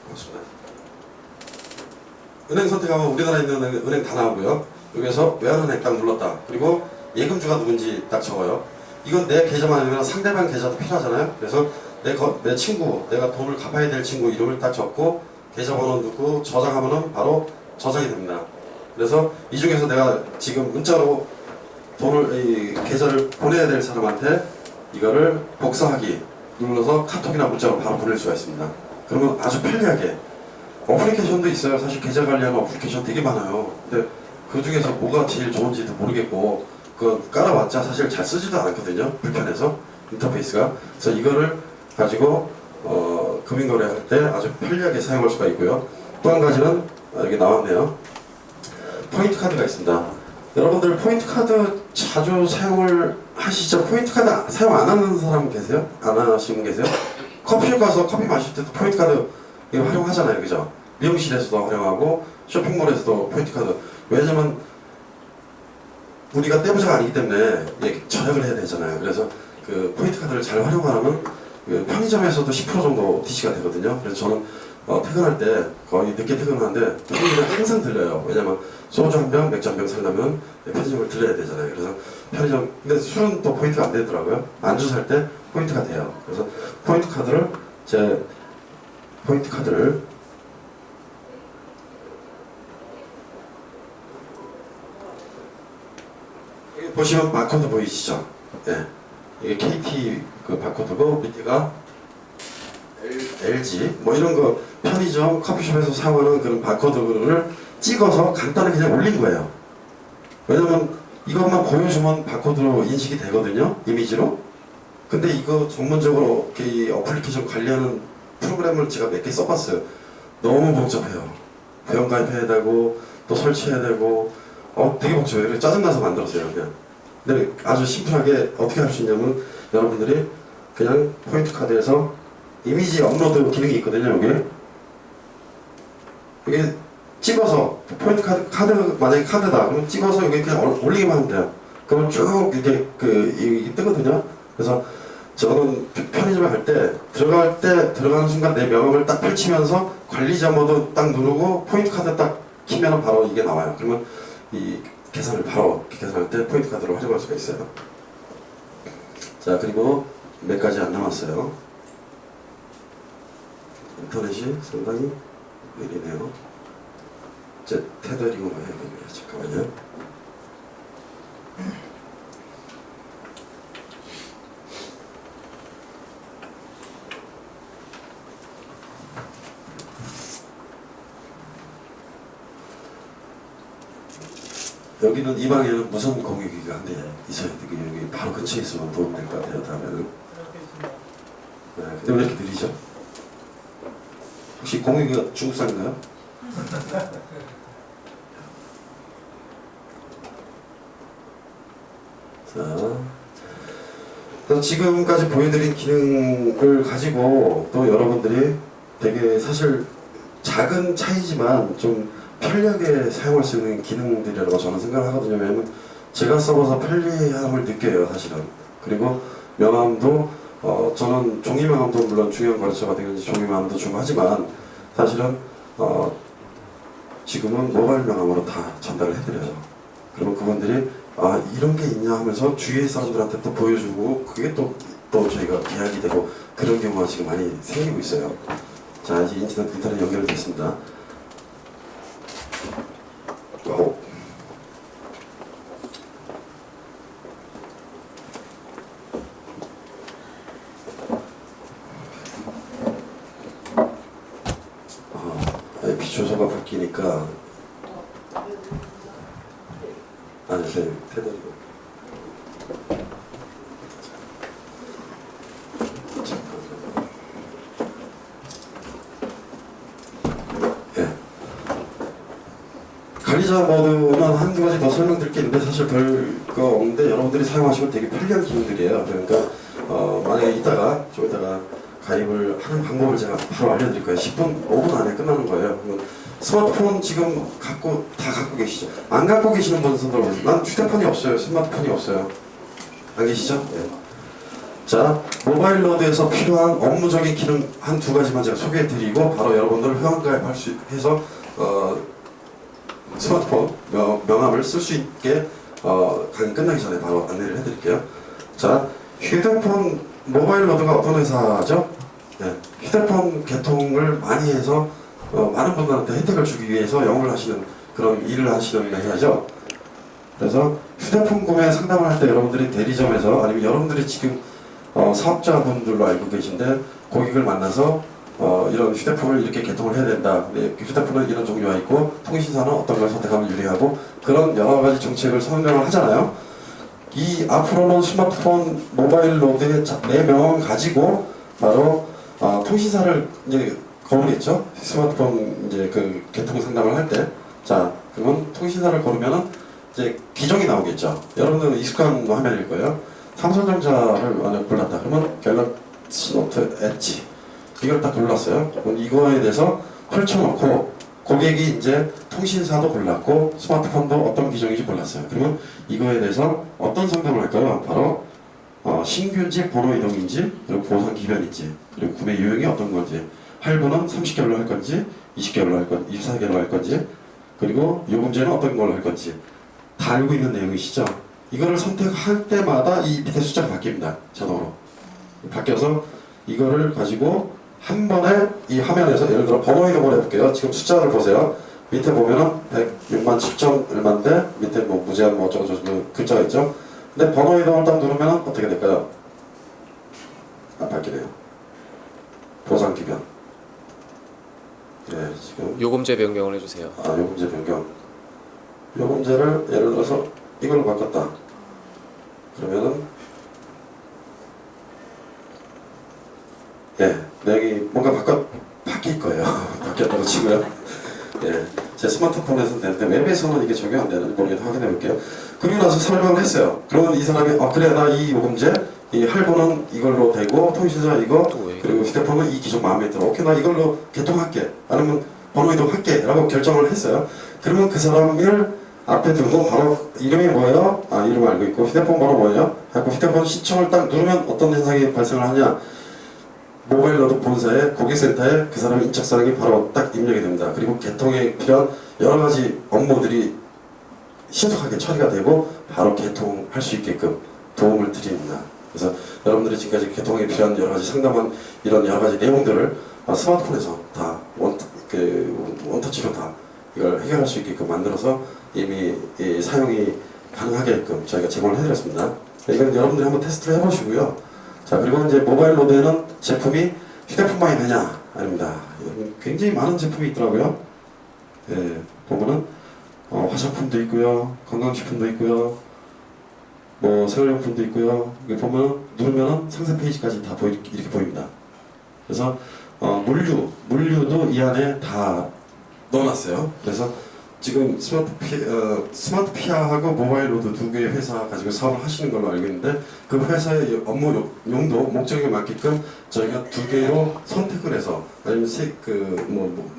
그렇습니다. 은행 선택하면 우리나라에 있는 은행 다 나오고요. 여기서 외환은행 딱 눌렀다. 그리고 예금주가 누군지 딱 적어요. 이건 내 계좌만 아니면 상대방 계좌도 필요하잖아요. 그래서 내 친구, 내가 돈을 갚아야 될 친구 이름을 딱 적고 계좌번호 넣고 저장하면은 바로 저장이 됩니다. 그래서 이 중에서 내가 지금 문자로 이 계좌를 보내야 될 사람한테 이거를 복사하기 눌러서 카톡이나 문자로 바로 보낼 수가 있습니다. 그러면 아주 편리하게 어플리케이션도 있어요. 사실 계좌 관리하는 어플리케이션 되게 많아요. 근데 그 중에서 뭐가 제일 좋은지도 모르겠고 그 깔아봤자 사실 잘 쓰지도 않거든요. 불편해서 인터페이스가. 그래서 이거를 가지고 금융거래할 때 아주 편리하게 사용할 수가 있고요. 또 한 가지는 여기 나왔네요. 포인트 카드가 있습니다. 여러분들 포인트 카드 자주 사용을 하시죠? 포인트 카드 사용 안 하는 사람 계세요? 안 하시는 분 계세요? 커피숍 가서 커피 마실 때도 포인트 카드 이거 활용하잖아요. 그죠? 미용실에서도 활용하고 쇼핑몰에서도 포인트 카드. 왜냐면 우리가 떼부자가 아니기 때문에 절약을 해야 되잖아요. 그래서 그 포인트 카드를 잘 활용하면 그 편의점에서도 10% 정도 DC가 되거든요. 그래서 저는 퇴근할 때 거의 늦게 퇴근하는데 편의점에 항상 들려요. 왜냐면 소주 한 병, 맥주 한 병 사려면 편의점을 들려야 되잖아요. 그래서 편의점, 근데 술은 또 포인트가 안 되더라고요. 안주 살 때 포인트가 돼요. 그래서 포인트 카드를 여기 보시면 바코드 보이시죠? 예. 이게 KT 그 바코드고 밑에가 LG 뭐 이런 거 편의점 커피숍에서 사용하는 그런 바코드를 찍어서 간단하게 그냥 올린 거예요. 왜냐면 이것만 보여주면 바코드로 인식이 되거든요, 이미지로. 근데 이거 전문적으로 이 어플리케이션 관리하는 프로그램을 제가 몇 개 써봤어요. 너무 복잡해요. 회원가입해야 되고 또 설치해야 되고 되게 복잡해요. 그래서 짜증나서 만들었어요, 그냥. 근데 아주 심플하게 어떻게 할 수 있냐면 여러분들이 그냥 포인트 카드에서 이미지 업로드 기능이 있거든요, 여기. 이게 찍어서 포인트 카드 만약에 카드다 그러면 찍어서 여기 그냥 올리기만 하면 돼요. 그러면 쭉 이게 이게 뜨거든요. 그래서 저는 편의점에 갈 때 들어가는 순간 내 명함을 딱 펼치면서 관리자 모드 딱 누르고 포인트 카드 딱 키면 바로 이게 나와요. 그러면 이 계산을 바로 계산할 때 포인트 카드로 활용할 수가 있어요. 자, 그리고 몇 가지 안 남았어요. 인터넷이 상당히 느리네요. 제 테더링으로 해야 되네요. 잠깐만요. 여기는 이 방에는 무선 공유기가 한 대 있어야 되고 여기 바로 근처에 있으면 도움이 될 것 같아요. 다음에는. 네, 근데 왜 이렇게 느리죠? 혹시 공유기가 중국산인가요? 자, 그래서 지금까지 보여드린 기능을 가지고 또 여러분들이 되게 사실 작은 차이지만 좀 편리하게 사용할 수 있는 기능들이라고 저는 생각을 하거든요. 왜냐면 제가 써봐서 편리함을 느껴요, 사실은. 그리고 명함도 저는 종이 명함도 물론 중요한 거래처가 되는지 종이 명함도 중요하지만 사실은 지금은 모바일 명함으로 다 전달을 해드려요. 그러면 그분들이 이런 게 있냐 하면서 주위의 사람들한테 또 보여주고 그게 또 저희가 계약이 되고 그런 경우가 지금 많이 생기고 있어요. 자, 이제 인터넷 연결됐습니다. IP 주소가 바뀌니까 테더리고 관리자 모드는 한두 가지 더 설명드릴 게 있는데 사실 별거 없는데 여러분들이 사용하시면 되게 편리한 기능들이에요. 그러니까 만약에 좀 이따가 가입을 하는 방법을 제가 바로 알려드릴 거예요. 10분, 5분 안에 끝나는 거예요. 스마트폰 지금 다 갖고 계시죠? 안 갖고 계시는 분은 손 들어보세요. 난 휴대폰이 없어요. 스마트폰이 없어요. 안 계시죠? 네. 자, 모바일 로드에서 필요한 업무적인 기능 한 두 가지만 제가 소개해드리고 바로 여러분들 회원가입할 수 해서 스마트폰 명함을 쓸 수 있게 강의 끝나기 전에 바로 안내를 해드릴게요. 자, 휴대폰 모바일 로드가 어떤 회사죠? 네, 휴대폰 개통을 많이 해서 많은 분들한테 혜택을 주기 위해서 영업을 하시는 그런 일을 하시는 회사죠. 그래서 휴대폰 구매 상담을 할 때 여러분들이 대리점에서 아니면 여러분들이 지금 사업자분들로 알고 계신데 고객을 만나서 이런 휴대폰을 이렇게 개통을 해야 된다. 휴대폰은 이런 종류가 있고 통신사는 어떤 걸 선택하면 유리하고 그런 여러 가지 정책을 설명을 하잖아요. 이 앞으로는 스마트폰 모바일 로드의 내 명함을 가지고 바로 통신사를 이제 거르겠죠. 스마트폰 이제 그 개통 상담을 할 때, 자 그러면 통신사를 거르면은 이제 기종이 나오겠죠. 여러분들은 익숙한 화면일 거예요. 삼성전자를 만약 골랐다. 그러면 갤럭시 노트 엣지 이걸 딱 골랐어요. 그럼 이거에 대해서 펼쳐놓고 고객이 이제 통신사도 골랐고 스마트폰도 어떤 기종인지 골랐어요. 그러면 이거에 대해서 어떤 상담을 할까요? 바로 신규인지 번호 이동인지 그리고 보상 기간인지 그리고 구매 유형이 어떤 건지 할부는 30개월로 할 건지 20개월로 할 건지 24개월로 할 건지 그리고 요금제는 어떤 걸로 할 건지 다 알고 있는 내용이시죠? 이거를 선택할 때마다 이 밑에 숫자가 바뀝니다. 자동으로. 바뀌어서 이거를 가지고 한 번에 이 화면에서 예를 들어 번호 이동을 해볼게요. 지금 숫자를 보세요. 밑에 보면은 106만 7천 얼마인데 밑에 뭐 무제한 뭐 어쩌고저쩌고 글자가 있죠. 근데 번호 이동을 딱 누르면 어떻게 될까요? 안 바뀌네요. 보상 기변. 예, 지금 요금제 변경을 해주세요. 요금제 변경. 요금제를 예를 들어서 이걸로 바꿨다. 그러면은 예, 여기 뭔가 바뀔 거예요. 바뀌었다고 치고요. 예, 제 스마트폰에서는 되는데 웹에서는 이게 적용 안 되는지 모르겠는데 확인해 볼게요. 그리고 나서 설명을 했어요. 그러면 이 사람이 그래 나 이 요금제 이 할부는 이걸로 되고 통신사 이거 그리고 휴대폰은 이 기종 마음에 들어. 오케이 나 이걸로 개통할게. 아니면 번호 이동할게 라고 결정을 했어요. 그러면 그 사람을 앞에 두고 바로 이름이 뭐예요? 이름 알고 있고 휴대폰 번호 뭐예요? 하고 휴대폰 신청을 딱 누르면 어떤 현상이 발생을 하냐? 모바일 로드 본사의 고객센터에 그 사람의 인적사항이 바로 딱 입력이 됩니다. 그리고 개통에 필요한 여러 가지 업무들이 신속하게 처리가 되고 바로 개통할 수 있게끔 도움을 드립니다. 그래서 여러분들이 지금까지 개통에 필요한 여러 가지 상담한 이런 여러 가지 내용들을 스마트폰에서 다 원터치로 다 이걸 해결할 수 있게끔 만들어서 이미 사용이 가능하게끔 저희가 제공을 해드렸습니다. 이건 여러분들이 한번 테스트를 해보시고요. 자, 그리고 이제 모바일 로드에는 제품이 휴대폰만이 되냐? 아닙니다. 굉장히 많은 제품이 있더라고요. 예, 보면은 화장품도 있고요, 건강식품도 있고요, 뭐 생활용품도 있고요. 여기 보면 누르면은 상세 페이지까지 다 이렇게 보입니다. 그래서 물류도 이 안에 다 넣어놨어요. 그래서 지금 스마트피아하고 모바일로드 두 개의 회사 가지고 사업을 하시는 걸로 알고 있는데 그 회사의 업무 용도 목적에 맞게끔 저희가 두 개로 선택을 해서 아니면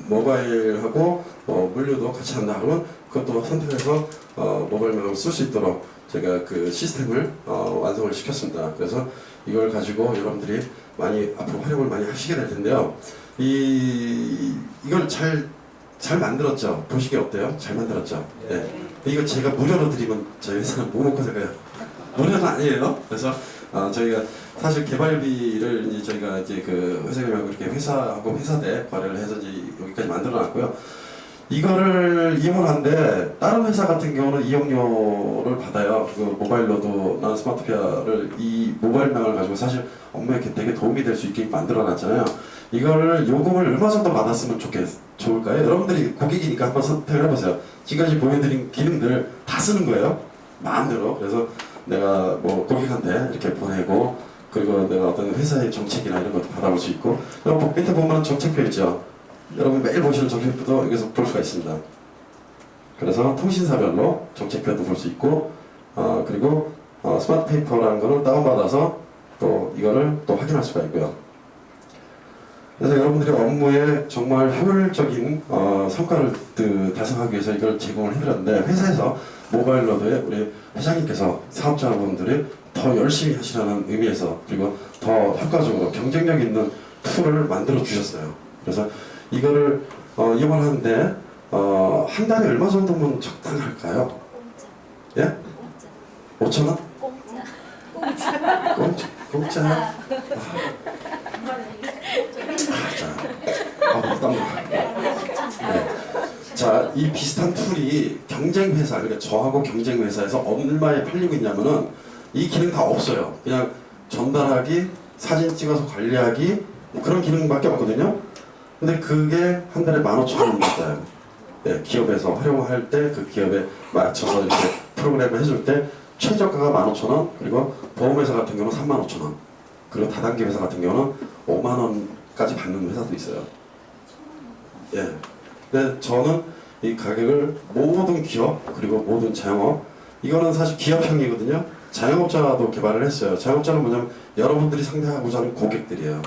모바일하고 물류도 같이 한다 그러면 그것도 선택해서 모바일망을 쓸 수 있도록 제가 그 시스템을 완성을 시켰습니다. 그래서 이걸 가지고 여러분들이 많이 앞으로 활용을 많이 하시게 될 텐데요. 이걸 잘 만들었죠? 보시기 어때요? 잘 만들었죠? 네. 이거 제가 무료로 드리면 저희 회사는 뭐 먹고 살까요? 무료는 아니에요. 그래서 저희가 사실 개발비를 이제 저희가 이제 그 회장님하고 이렇게 회사하고 회사대 거래를 해서 이제 여기까지 만들어놨고요. 이거를 이용을 하는데 다른 회사 같은 경우는 이용료를 받아요. 그 모바일로드나 스마트피아를 이 모바일망을 가지고 사실 업무에 되게 도움이 될 수 있게 만들어놨잖아요. 이거를 요금을 얼마 정도 받았으면 좋을까요? 여러분들이 고객이니까 한번 선택을 해보세요. 지금까지 보여드린 기능들 다 쓰는 거예요. 마음대로. 그래서 내가 뭐 고객한테 이렇게 보내고 그리고 내가 어떤 회사의 정책이나 이런 것도 받아볼 수 있고 여러분 밑에 보면 정책표 있죠. 여러분 매일 보시는 정책표도 여기서 볼 수가 있습니다. 그래서 통신사별로 정책표도 볼 수 있고 그리고 스마트 페이퍼라는 거를 다운받아서 또 이거를 또 확인할 수가 있고요. 그래서 여러분들이 업무에 정말 효율적인 성과를 달성하기 위해서 이걸 제공을 해드렸는데 회사에서 모바일로드에 우리 회장님께서 사업자분들이 더 열심히 하시라는 의미에서 그리고 더 효과적으로 경쟁력 있는 툴을 만들어 주셨어요. 그래서 이거를 이용을 하는데 한 달에 얼마 정도면 적당할까요? 예? 5,000원? 공짜. 자, 이 비슷한 툴이 경쟁 회사, 그러니까 저하고 경쟁 회사에서 얼마에 팔리고 있냐면은 이 기능 다 없어요. 그냥 전달하기, 사진 찍어서 관리하기 뭐 그런 기능밖에 없거든요. 근데 그게 한 달에 15,000원 받아요. 네, 기업에서 활용할 때 그 기업에 맞춰서 이렇게 프로그램을 해줄 때 최저가가 15,000원, 그리고 보험회사 같은 경우는 35,000원, 그리고 다단계 회사 같은 경우는 5만원까지 받는 회사도 있어요. 예. 근데 저는 이 가격을 모든 기업 그리고 모든 자영업, 이거는 사실 기업형이거든요. 자영업자도 개발을 했어요. 자영업자는 뭐냐면 여러분들이 상대하고자 하는 고객들이에요.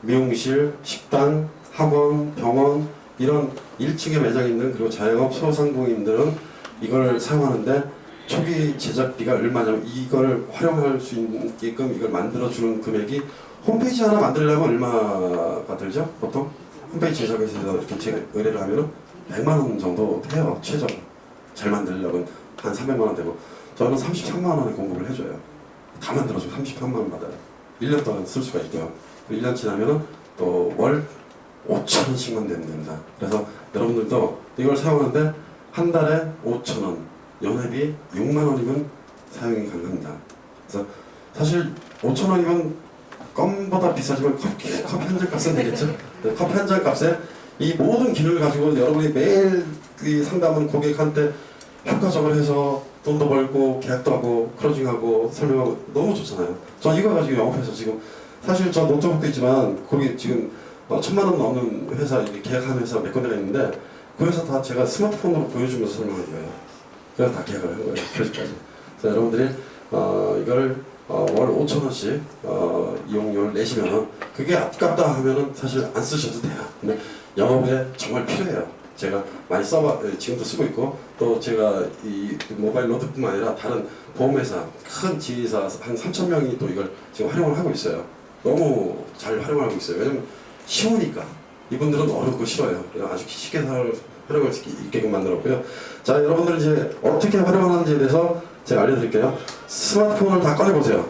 미용실, 식당, 학원, 병원 이런 1층에 매장 있는 그리고 자영업 소상공인들은 이걸 사용하는데 초기 제작비가 얼마냐면 이걸 활용할 수 있게끔 이걸 만들어주는 금액이 홈페이지 하나 만들려면 얼마가 들죠? 보통? 홈페이지 제작에서 이렇게 의뢰를 하면 100만원 정도 해요. 최저 잘 만들려면 한 300만원 되고 저는 33만원에 공급을 해줘요. 다 만들어주고 33만원 받아요. 1년 동안 쓸 수가 있고요. 1년 지나면은 또 월 5,000원씩만 내면 됩니다. 그래서 여러분들도 이걸 사용하는데 한 달에 5,000원, 연회비 6만 원이면 사용이 가능합니다. 그래서 사실 5,000원이면 껌보다 비싸지만 커피 한 잔 값은 되겠죠? 네, 커피 한 잔 값에 이 모든 기능을 가지고 여러분이 매일 이 상담은 고객한테 효과적으로 해서 돈도 벌고 계약도 하고 크로징하고 설명하고 너무 좋잖아요. 저 이거 가지고 영업해서 지금 사실 저 노트북도 있지만 거기 지금 1,000만 원 넘는 회사 계약하는 회사 몇 군데가 있는데 그 회사 다 제가 스마트폰으로 보여주면서 설명한 거예요. 그래서 다 계약을 한 거예요. 표시까지. 그래서 여러분들이 이걸 월 5,000원씩 이용료를 내시면은 그게 아깝다 하면은 사실 안 쓰셔도 돼요. 근데 영업에 정말 필요해요. 제가 많이 지금도 쓰고 있고 또 제가 이 모바일 로드뿐만 아니라 다른 보험회사 큰 지회사 한 3,000명이 또 이걸 지금 활용을 하고 있어요. 너무 잘 활용하고 있어요. 왜냐면 쉬우니까. 이분들은 어렵고 싫어요. 아주 쉽게 활용할 수 있게끔 만들었고요. 자, 여러분들 이제 어떻게 활용하는지에 대해서 제가 알려드릴게요. 스마트폰을 다 꺼내보세요.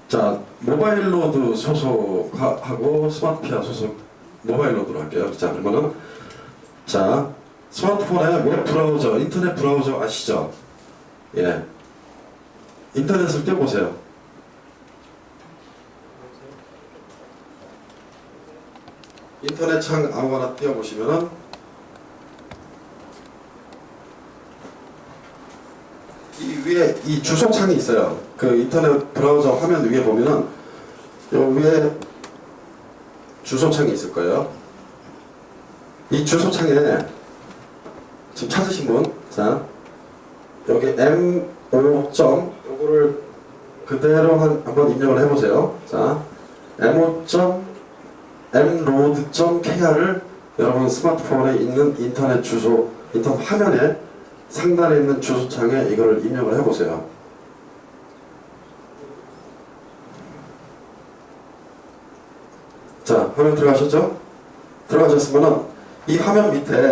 자, 모바일로드 소속하고 스마트피아 소속 모바일로드로 할게요. 자, 그러면은 자, 스마트폰에 웹 브라우저, 인터넷 브라우저 아시죠? 예. 인터넷을 띄워보세요. 인터넷 창 아무거나 띄워보시면은 이 위에 이 주소창이 있어요. 그 인터넷 브라우저 화면 위에 보면은 요 위에 주소창이 있을 거예요. 이 주소창에 지금 찾으신 분, 자 여기 M5. 요거를 그대로 한번 입력을 해보세요. 자 M5.mroad.kr을 여러분 스마트폰에 있는 인터넷 주소, 인터넷 화면에 상단에 있는 주소창에 이거를 입력을 해보세요. 자, 화면 들어가셨죠? 들어가셨으면은 이 화면 밑에